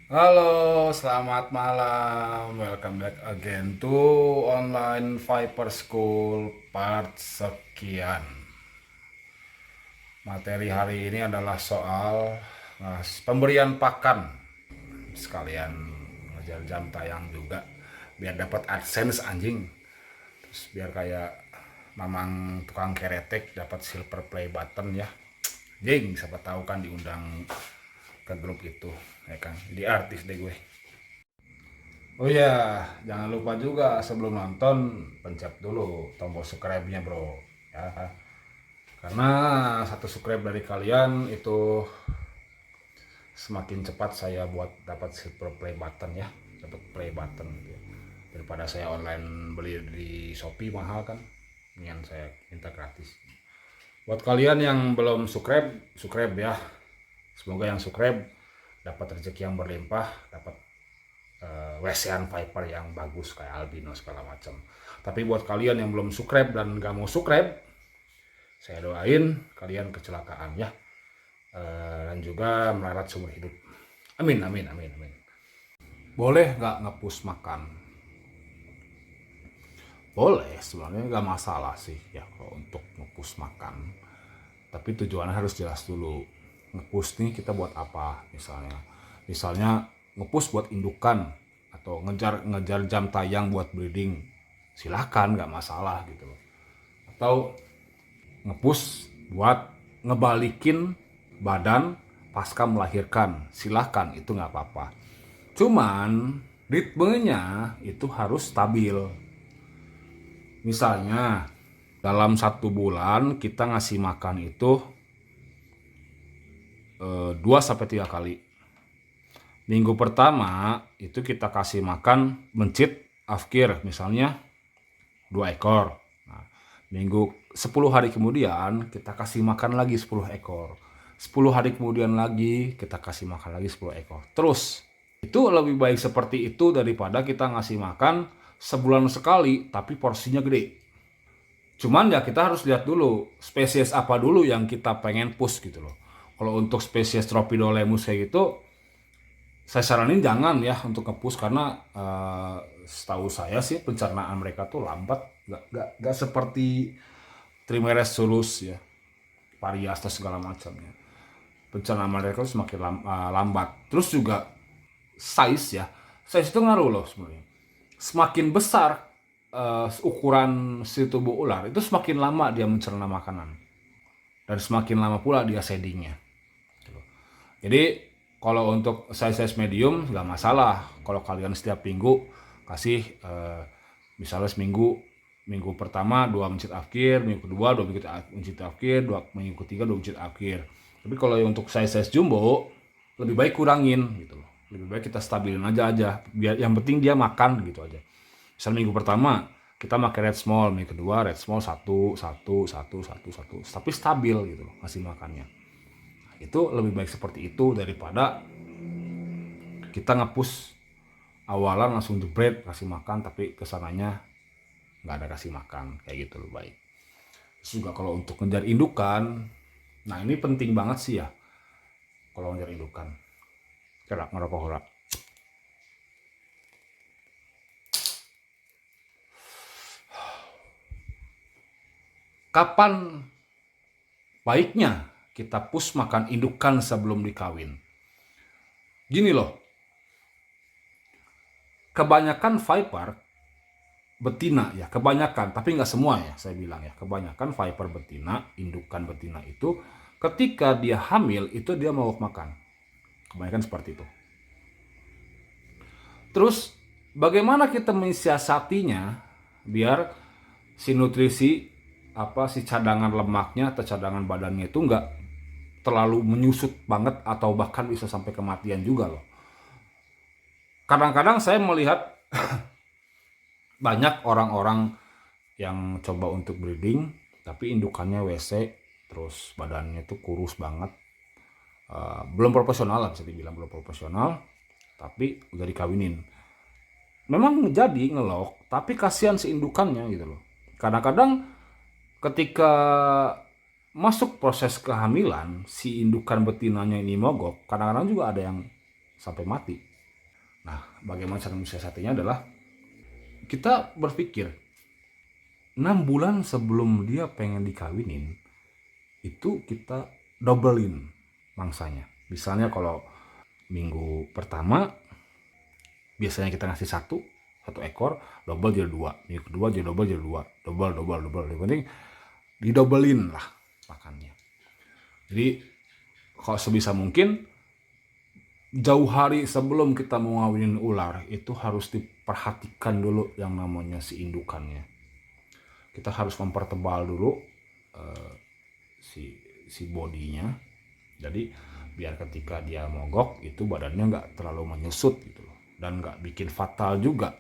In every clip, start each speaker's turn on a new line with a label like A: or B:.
A: Halo, selamat malam. Welcome back again to Online Viper School part sekian. Materi hari ini adalah soal pemberian pakan. Sekalian ngejar jam tayang juga biar dapat AdSense anjing. Terus biar kayak mamang tukang keretek dapat silver play button ya. Jing, siapa tahu kan diundang ke grup itu, ya kan. Jadi artis deh gue. Oh iya, jangan lupa juga sebelum nonton pencet dulu tombol subscribe-nya bro. Ya, karena satu subscribe dari kalian itu semakin cepat saya buat dapat silver play button ya, dapat play button. Ya. Daripada saya online beli di Shopee mahal kan, yang saya minta gratis. Buat kalian yang belum subscribe, subscribe ya. Semoga yang subscribe dapat rezeki yang berlimpah, dapat WCN Viper yang bagus kayak albino segala macam. Tapi buat kalian yang belum subscribe dan gak mau subscribe, saya doain kalian kecelakaan ya. Dan juga melarat seumur hidup. Amin, amin, amin, amin. Boleh gak ngepush makan? Boleh, sebenarnya gak masalah sih ya kalau untuk ngepush makan. Tapi tujuannya harus jelas dulu. Ngepush nih kita buat apa misalnya. Misalnya ngepush buat indukan atau ngejar jam tayang buat breeding. Silahkan, nggak masalah gitu loh. Atau ngepush buat ngebalikin badan pasca melahirkan. Silahkan, itu nggak apa-apa. Cuman ritmenya itu harus stabil. Misalnya dalam 1 bulan kita ngasih makan itu 2 sampai 3 kali. Minggu pertama itu kita kasih makan mencit afkir misalnya 2 ekor. Nah, minggu 10 hari kemudian kita kasih makan lagi 10 ekor. 10 hari kemudian lagi kita kasih makan lagi 10 ekor. Terus itu lebih baik seperti itu daripada kita ngasih makan sebulan sekali tapi porsinya gede. Cuman ya kita harus lihat dulu spesies apa dulu yang kita pengen push gitu loh. Kalau untuk spesies Tropidolemus kayak gitu, saya saranin jangan ya untuk nge-push karena setahu saya sih pencernaan mereka tuh lambat, nggak seperti Trimeres sulus ya, Parias dan segala macamnya. Pencernaan mereka tuh semakin lambat. Terus juga size itu ngaruh loh sebenarnya. Semakin besar ukuran si tubuh ular itu semakin lama dia mencerna makanan dan semakin lama pula dia sheddingnya. Jadi kalau untuk size medium nggak masalah. Kalau kalian setiap minggu kasih misalnya minggu pertama 2 mencit afkir, minggu kedua 2 mencit afkir, minggu ketiga 2 mencit afkir. Tapi kalau untuk size jumbo lebih baik kurangin gitu loh. Lebih baik kita stabilin aja biar yang penting dia makan gitu aja. Misalnya minggu pertama kita pakai red small, minggu kedua red small satu, tapi stabil gitu loh kasih makannya. Itu lebih baik seperti itu daripada kita nge-push awalan langsung jebret kasih makan tapi kesananya nggak ada kasih makan kayak gitu lebih baik. Terus juga kalau untuk ngejar indukan, nah ini penting banget sih ya kalau ngejar indukan. Kerak ngerokok ora. Kapan baiknya kita push makan indukan sebelum dikawin? Gini loh, kebanyakan Viper betina ya, kebanyakan, tapi nggak semua ya saya bilang ya, kebanyakan Viper betina, indukan betina itu ketika dia hamil itu dia mau makan, kebanyakan seperti itu. Terus bagaimana kita mensiasatinya biar si nutrisi si cadangan lemaknya atau cadangan badannya itu nggak terlalu menyusut banget atau bahkan bisa sampai kematian juga loh. Kadang-kadang saya melihat banyak orang-orang yang coba untuk breeding tapi indukannya WC terus badannya itu kurus banget, belum profesional lah bisa dibilang belum profesional tapi udah dikawinin. Memang jadi ngelok tapi kasihan si indukannya gitu loh. Kadang-kadang ketika masuk proses kehamilan si indukan betinanya ini mogok, kadang-kadang juga ada yang sampai mati. Nah, bagaimana cara mensiasatinya adalah kita berpikir 6 bulan sebelum dia pengen dikawinin, itu kita doublein mangsanya. Misalnya kalau minggu pertama biasanya kita ngasih satu ekor, double jadi 2. Minggu kedua jadi double jadi 2. Double. Yang penting didobelin lah makannya. Jadi kalau sebisa mungkin jauh hari sebelum kita mau ngawinin ular itu harus diperhatikan dulu yang namanya si indukannya. Kita harus mempertebal dulu si bodinya. Jadi biar ketika dia mogok itu badannya nggak terlalu menyusut gitu loh, dan nggak bikin fatal juga.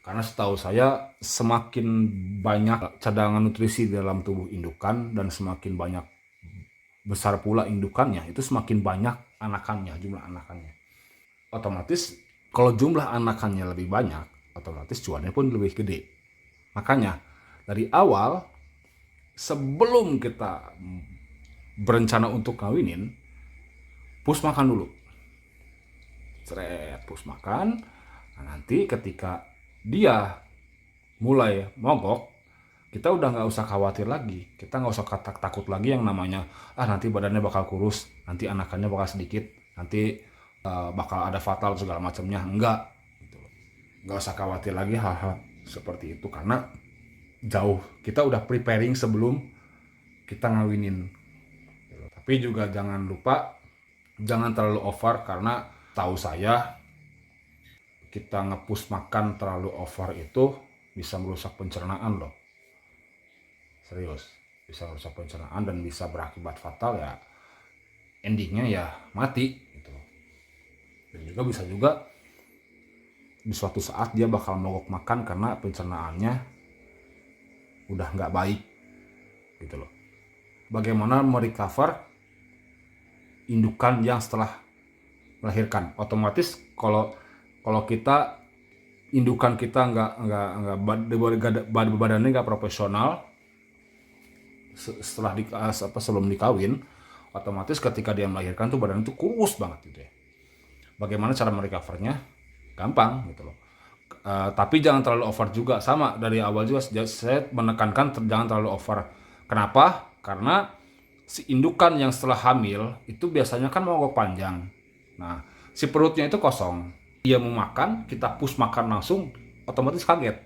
A: Karena setahu saya semakin banyak cadangan nutrisi dalam tubuh indukan dan semakin banyak besar pula indukannya, itu semakin banyak anakannya, jumlah anakannya. Otomatis kalau jumlah anakannya lebih banyak, otomatis cuannya pun lebih gede. Makanya dari awal sebelum kita berencana untuk kawinin, push makan dulu. Push makan. Nah, nanti ketika dia mulai mogok, kita udah nggak usah khawatir lagi. Kita nggak usah takut lagi yang namanya nanti badannya bakal kurus, nanti anakannya bakal sedikit, nanti bakal ada fatal segala macamnya. Enggak, gitu. Nggak usah khawatir lagi hal-hal seperti itu karena jauh kita udah preparing sebelum kita ngawinin. Tapi juga jangan lupa jangan terlalu over, karena tahu saya kita nge-push makan terlalu over itu bisa merusak pencernaan loh. Serius, bisa merusak pencernaan dan bisa berakibat fatal ya. Endingnya ya mati gitu. Dan juga bisa juga di suatu saat dia bakal mogok makan karena pencernaannya udah nggak baik gitu loh. Bagaimana merecover indukan yang setelah melahirkan? Otomatis kalau kita indukan kita nggak badannya nggak profesional setelah sebelum dikawin, otomatis ketika dia melahirkan tuh badan itu kurus banget gitu ya. Bagaimana cara merecovernya? Gampang gitu loh. Tapi jangan terlalu over juga. Sama dari awal juga saya menekankan jangan terlalu over. Kenapa? Karena si indukan yang setelah hamil itu biasanya kan mogok panjang. Nah, si perutnya itu kosong. Dia mau makan, kita push makan langsung, otomatis kaget.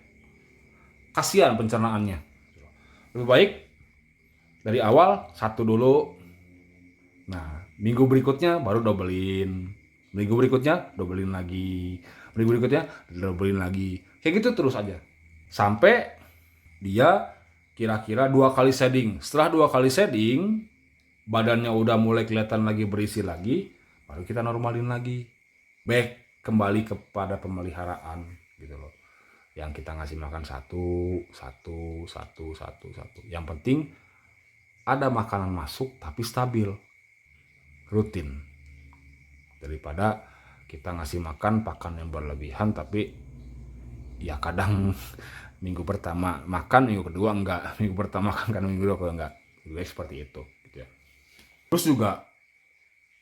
A: Kasihan pencernaannya. Lebih baik dari awal satu dulu. Nah, minggu berikutnya baru dobelin. Minggu berikutnya dobelin lagi. Minggu berikutnya dobelin lagi. Kayak gitu terus aja. Sampai dia kira-kira 2 kali shedding. Setelah 2 kali shedding, badannya udah mulai kelihatan lagi berisi lagi, baru kita normalin lagi. Back kembali kepada pemeliharaan gitu loh. Yang kita ngasih makan satu. Yang penting ada makanan masuk tapi stabil, rutin. Daripada kita ngasih makan pakan yang berlebihan tapi ya kadang minggu pertama makan, minggu kedua enggak, minggu pertama makan kan minggu kedua enggak. Juga seperti itu gitu ya. Terus juga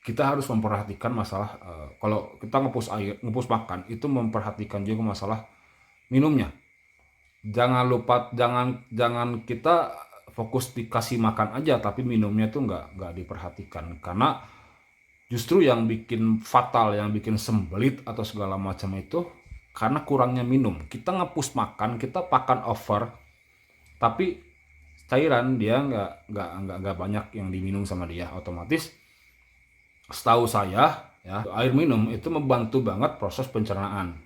A: kita harus memperhatikan masalah kalau kita ngepush makan itu memperhatikan juga masalah minumnya. Jangan lupa, jangan kita fokus dikasih makan aja tapi minumnya tuh nggak diperhatikan, karena justru yang bikin fatal, yang bikin sembelit atau segala macam itu karena kurangnya minum. Kita ngepush makan, kita pakan over, tapi cairan dia nggak banyak yang diminum sama dia. Otomatis setahu saya ya, air minum itu membantu banget proses pencernaan.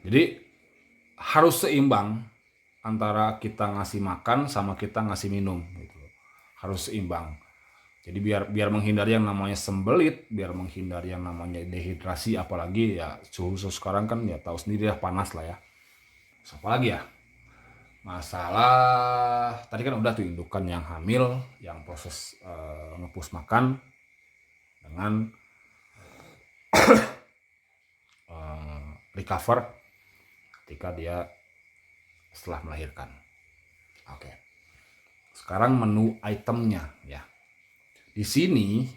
A: Jadi harus seimbang antara kita ngasih makan sama kita ngasih minum gitu. Harus seimbang. Jadi biar menghindari yang namanya sembelit, biar menghindari yang namanya dehidrasi, apalagi ya suhu sekarang kan ya tahu sendiri ya, panas lah ya. Terus apalagi ya? Masalah tadi kan udah tuh indukan yang hamil, yang proses ngepush makan dengan recover ketika dia setelah melahirkan. Oke. Sekarang menu itemnya ya. Di sini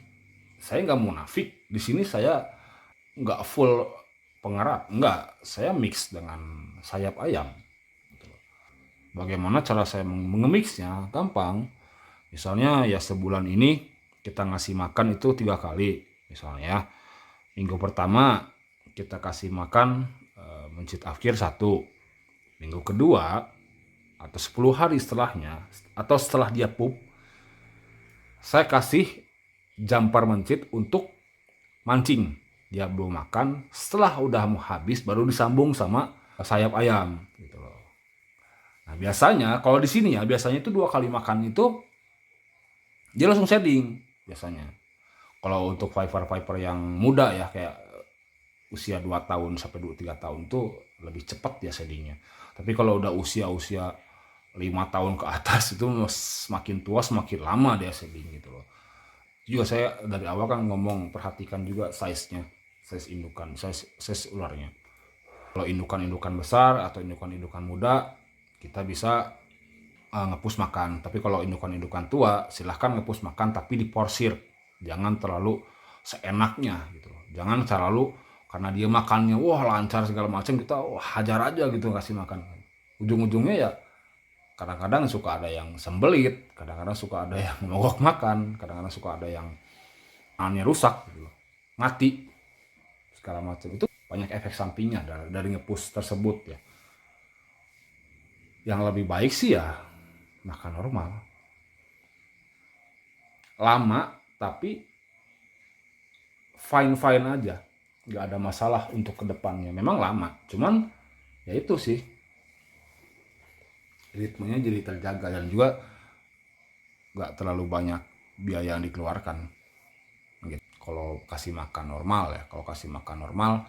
A: saya nggak munafik. Di sini saya nggak full pengerat, enggak. Saya mix dengan sayap ayam. Bagaimana cara saya mengemixnya? Gampang. Misalnya ya sebulan ini kita ngasih makan itu 3 kali. Misalnya ya, minggu pertama kita kasih makan mencit afkir 1. Minggu kedua atau 10 hari setelahnya, atau setelah dia pup, saya kasih jampar mencit untuk mancing. Dia belum makan, setelah udah mau habis baru disambung sama sayap ayam gitu loh. Nah biasanya kalau di sini ya, biasanya itu 2 kali makan itu dia langsung shading biasanya. Kalau untuk viper yang muda ya, kayak usia 2 tahun sampai 3 tahun tuh lebih cepat ya shadingnya. Tapi kalau udah usia 5 tahun ke atas itu semakin tua semakin lama dia shading gitu loh. Juga saya dari awal kan ngomong perhatikan juga size-nya, size indukan, size ularnya. Kalau indukan-indukan besar atau indukan-indukan muda kita bisa ngepus makan. Tapi kalau indukan-indukan tua silahkan ngepus makan tapi diporsir, jangan terlalu seenaknya gitu loh. Jangan terlalu karena dia makannya wah lancar segala macam kita hajar aja gitu kasih makan. Ujung-ujungnya ya kadang-kadang suka ada yang sembelit, kadang-kadang suka ada yang mogok makan, kadang-kadang suka ada yang aneh rusak gitu loh, mati segala macam. Itu banyak efek sampingnya dari ngepus tersebut ya. Yang lebih baik sih ya makan normal, lama tapi fine aja, nggak ada masalah untuk kedepannya. Memang lama, cuman ya itu sih ritmenya jadi terjaga dan juga nggak terlalu banyak biaya yang dikeluarkan gitu. Kalau kasih makan normal ya, kalau kasih makan normal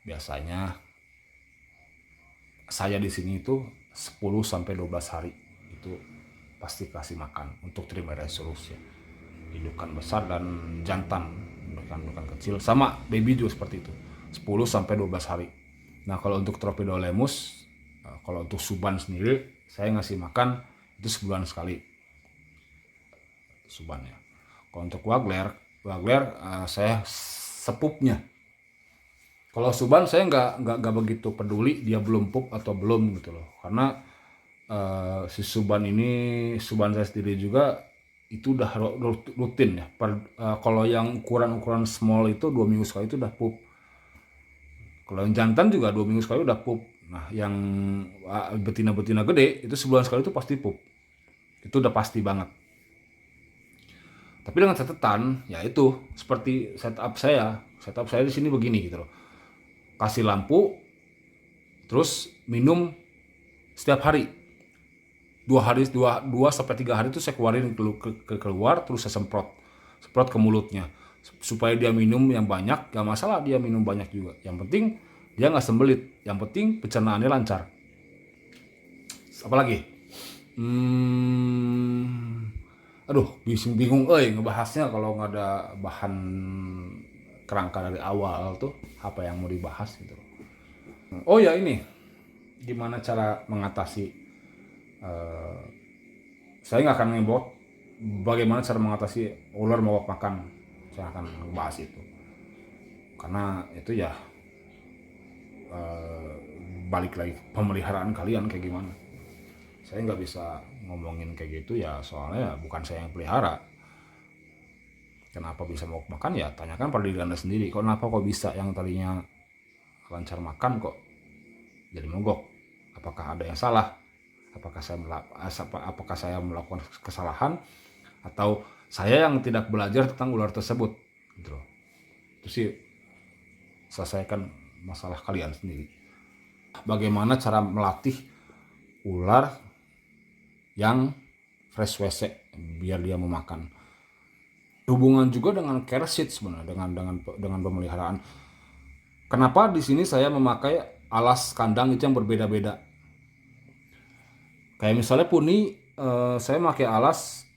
A: biasanya saya di sini itu 10 sampai 12 hari itu pasti kasih makan untuk Trimeresurus ya. Indukan besar dan jantan, indukan kecil sama baby juga seperti itu. 10 sampai 12 hari. Nah, kalau untuk Tropidolemus, kalau untuk Suban sendiri saya ngasih makan itu sebulan sekali. Subannya. Kalau untuk Wagler saya sepupnya. Kalau Suban saya nggak begitu peduli dia belum pup atau belum gitu loh, karena si Suban saya sendiri juga itu udah rutin ya. Kalau yang ukuran small itu 2 minggu sekali itu udah pup. Kalau yang jantan juga 2 minggu sekali udah pup. Nah yang betina-betina gede itu sebulan sekali itu pasti pup. Itu udah pasti banget. Tapi dengan catatan ya itu seperti setup saya di sini begini gitu loh. Kasih lampu, terus minum setiap hari. 2 sampai 3 hari itu saya keluarin keluar, terus saya semprot ke mulutnya supaya dia minum yang banyak. Gak masalah dia minum banyak juga, yang penting dia nggak sembelit, yang penting pencernaannya lancar. Apalagi aduh bingung ngebahasnya kalau nggak ada bahan kerangka dari awal tuh apa yang mau dibahas gitu. Oh ya ini gimana cara mengatasi, saya nggak akan ngebot bagaimana cara mengatasi ular mogok makan. Saya akan membahas itu karena itu ya balik lagi pemeliharaan kalian kayak gimana. Saya nggak bisa ngomongin kayak gitu ya, soalnya bukan saya yang pelihara. Kenapa bisa mogok makan ya tanyakan pada diri Anda sendiri. Kenapa kok bisa yang tadinya lancar makan kok jadi mogok? Apakah ada yang salah? Apakah saya melakukan kesalahan atau saya yang tidak belajar tentang ular tersebut gitu loh. Itu sih selesaikan masalah kalian sendiri. Bagaimana cara melatih ular yang fresh WC biar dia memakan? Hubungan juga dengan care sheet sebenarnya, dengan pemeliharaan. Kenapa di sini saya memakai alas kandang itu yang berbeda-beda? Kayak misalnya puni, saya pakai alas,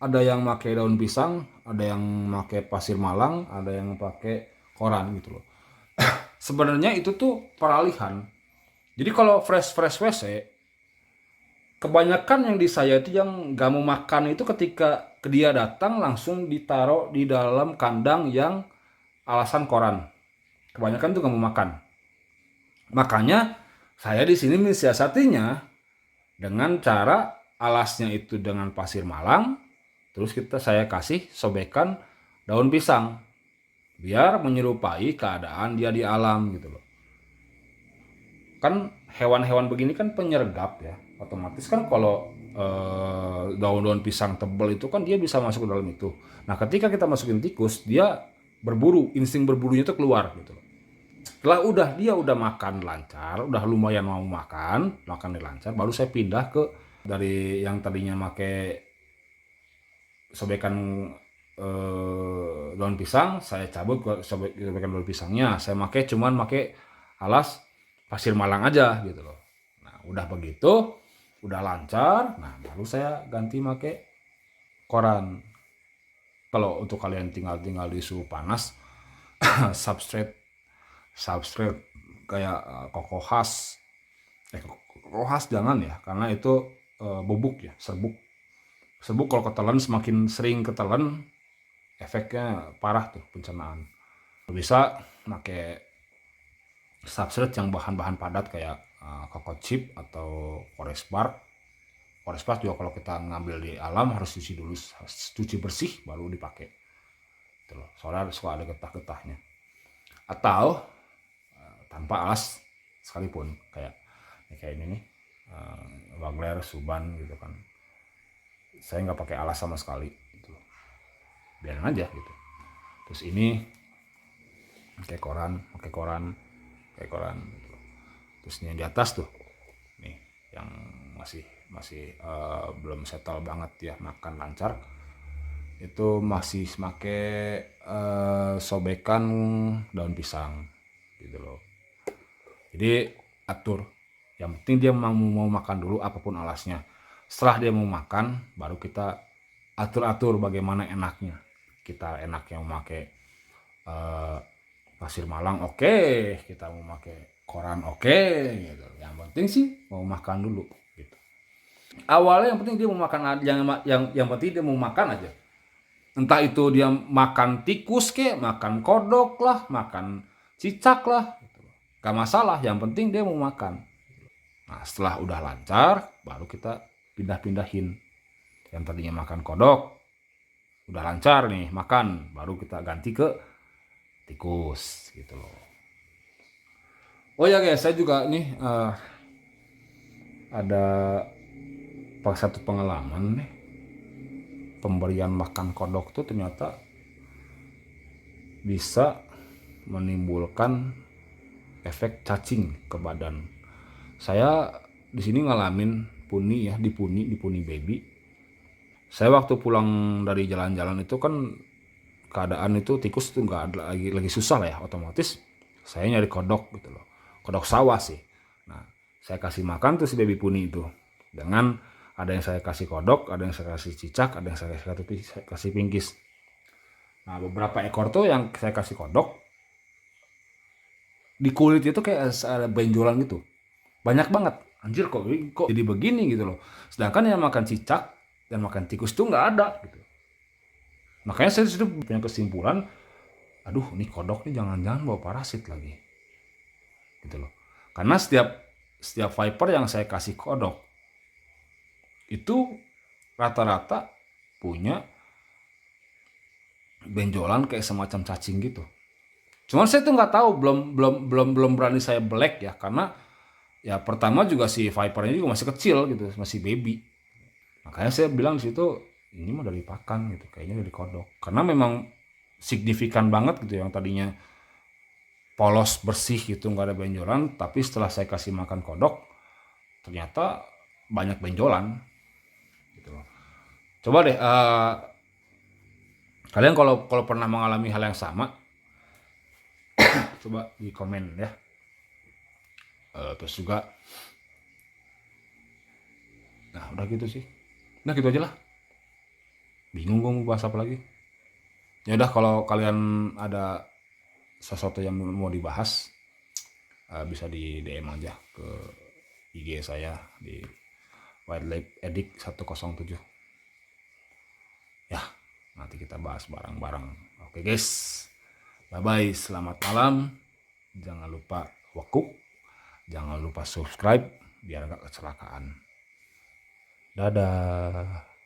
A: ada yang pakai daun pisang, ada yang pakai pasir malang, ada yang pakai koran gitu loh. Sebenarnya itu tuh peralihan. Jadi kalau fresh WC, kebanyakan yang di saya itu yang gak mau makan itu ketika dia datang langsung ditaruh di dalam kandang yang alasan koran. Kebanyakan tuh nggak mau makan. Makanya saya di sini mensiasatinya dengan cara alasnya itu dengan pasir malang, terus saya kasih sobekan daun pisang biar menyerupai keadaan dia di alam gitu loh. Kan hewan-hewan begini kan penyergap ya, otomatis kan kalau daun-daun pisang tebal itu kan dia bisa masuk ke dalam itu. Nah ketika kita masukin tikus, dia berburu, insting berburunya itu keluar gitu loh. Setelah dia udah makan lancar, udah lumayan mau makan lancar, baru saya pindah ke dari yang tadinya make sobekan daun pisang, saya cabut ke sobekan daun pisangnya, saya cuman make alas pasir malang aja gitu loh. Nah udah begitu, udah lancar, nah baru saya ganti make koran. Kalau untuk kalian tinggal di suhu panas, substrate kayak kokohas, kokohas jangan ya, karena itu bubuk ya, serbuk kalau ketelan, semakin sering ketelan efeknya parah tuh, pencernaan. Bisa pakai substrate yang bahan-bahan padat kayak cocoa chip atau forest bark. Forest bark juga kalau kita ngambil di alam harus cuci bersih baru dipakai. Gitu loh. Soalnya suka ada getah-getahnya. Atau tanpa alas sekalipun, kayak ini nih, Wagler, Suban gitu kan. Saya nggak pakai alas sama sekali gitu. Biarin aja gitu. Terus ini pakai koran gitu. Terus ini yang di atas tuh nih yang masih belum settle banget ya, makan lancar, itu masih make sobekan daun pisang gitu loh. Jadi atur, yang penting dia mau makan dulu apapun alasnya. Setelah dia mau makan baru kita atur bagaimana enaknya. Kita enaknya mau pakai pasir malang, oke. Kita mau pakai koran, oke gitu. Yang penting sih mau makan dulu gitu. Awalnya yang penting dia mau makan, yang penting dia mau makan aja. Entah itu dia makan tikus kek, makan kodok lah, makan cicak lah, gitu. Gak masalah, yang penting dia mau makan. Nah setelah udah lancar baru kita pindah-pindahin. Yang tadinya makan kodok udah lancar nih makan, baru kita ganti ke tikus gitu loh. Oh ya guys, saya juga nih ada satu pengalaman nih. Pemberian makan kodok tuh ternyata bisa menimbulkan efek cacing ke badan. Saya di sini ngalamin puni ya, di puni baby. Saya waktu pulang dari jalan-jalan itu kan keadaan itu tikus itu nggak ada lagi susah lah ya, otomatis saya nyari kodok gitu loh, kodok sawah sih. Nah saya kasih makan tuh si baby puni itu dengan, ada yang saya kasih kodok, ada yang saya kasih cicak, ada yang saya kasih pingkis. Nah beberapa ekor tuh yang saya kasih kodok, di kulit itu kayak ada benjolan gitu, banyak banget. Anjir kok jadi begini gitu loh. Sedangkan yang makan cicak dan makan tikus tuh nggak ada gitu. Makanya saya sudah punya kesimpulan, aduh ini kodok nih jangan-jangan bawa parasit lagi gitu loh. Karena setiap viper yang saya kasih kodok itu rata-rata punya benjolan kayak semacam cacing gitu. Cuman saya tuh nggak tahu, belum berani saya black ya, karena ya pertama juga si vipernya juga masih kecil gitu, masih baby. Makanya saya bilang di situ ini mah dari pakan gitu, kayaknya dari kodok. Karena memang signifikan banget gitu, yang tadinya polos bersih gitu nggak ada benjolan, tapi setelah saya kasih makan kodok ternyata banyak benjolan gitu loh. Coba deh kalian kalau pernah mengalami hal yang sama, coba di komen ya. Terus juga, nah udah gitu sih, nah gitu aja lah, bingung gue mau bahas apa lagi. Ya udah, kalau kalian ada sesuatu yang mau dibahas, bisa di DM aja ke IG saya di Wildlife Edict 107 ya, nanti kita bahas bareng-bareng. Oke guys, bye bye, selamat malam. Jangan lupa wakuk, jangan lupa subscribe biar gak kecelakaan. Dadah.